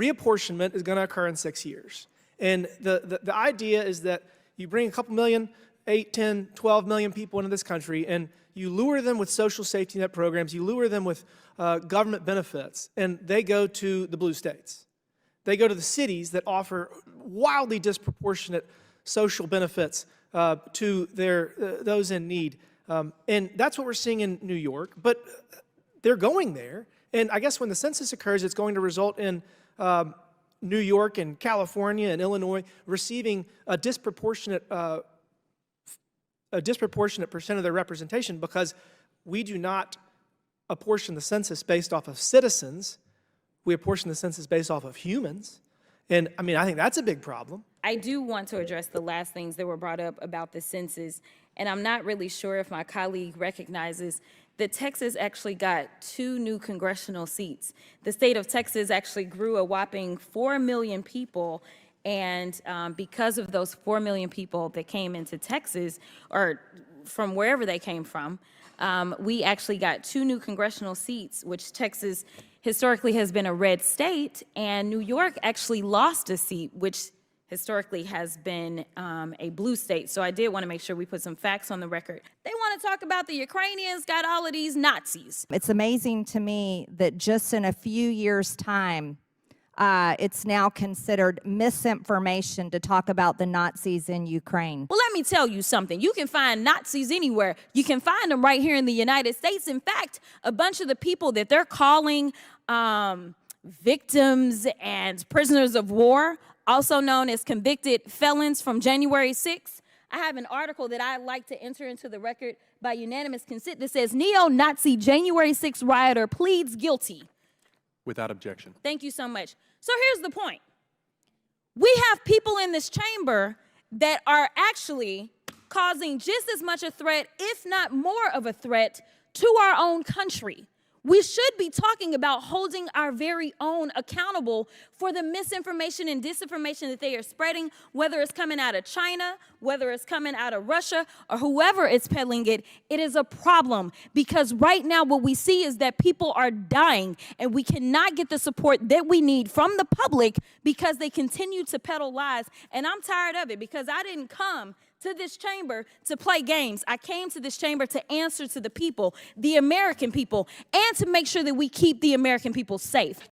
Reapportionment is going to occur in 6 years. And the idea is that you bring a couple million, 8, 10, 12 million people into this country, and you lure them with social safety net programs, you lure them with government benefits, and they go to the blue states. They go to the cities that offer wildly disproportionate social benefits to those in need. And that's what we're seeing in New York, but they're going there. And I guess when the census occurs, it's going to result in New York and California and Illinois receiving a disproportionate percent of their representation, because we do not apportion the census based off of citizens. We apportion the census based off of humans. And I mean, I think that's a big problem. I do want to address the last things that were brought up about the census, and I'm not really sure if my colleague recognizes that Texas actually got 2 new congressional seats. The state of Texas actually grew a whopping 4 million people, and because of those 4 million people that came into Texas, or from wherever they came from, we actually got 2 new congressional seats, which Texas historically has been a red state, and New York actually lost a seat, which historically has been a blue state. So I did want to make sure we put some facts on the record. They want to talk about the Ukrainians got all of these Nazis. It's amazing to me that just in a few years' time, it's now considered misinformation to talk about the Nazis in Ukraine. Well, let me tell you something. You can find Nazis anywhere. You can find them right here in the United States. In fact, a bunch of the people that they're calling victims and prisoners of war, also known as convicted felons from January 6th. I have an article that I'd like to enter into the record by unanimous consent that says, neo-Nazi January 6th rioter pleads guilty. Without objection. Thank you so much. So here's the point. We have people in this chamber that are actually causing just as much a threat, if not more of a threat, to our own country. We should be talking about holding our very own accountable for the misinformation and disinformation that they are spreading, whether it's coming out of China, whether it's coming out of Russia, or whoever is peddling it. It is a problem, because right now what we see is that people are dying, and we cannot get the support that we need from the public because they continue to peddle lies. And I'm tired of it, because I didn't come to this chamber to play games. I came to this chamber to answer to the people, the American people, and to make sure that we keep the American people safe.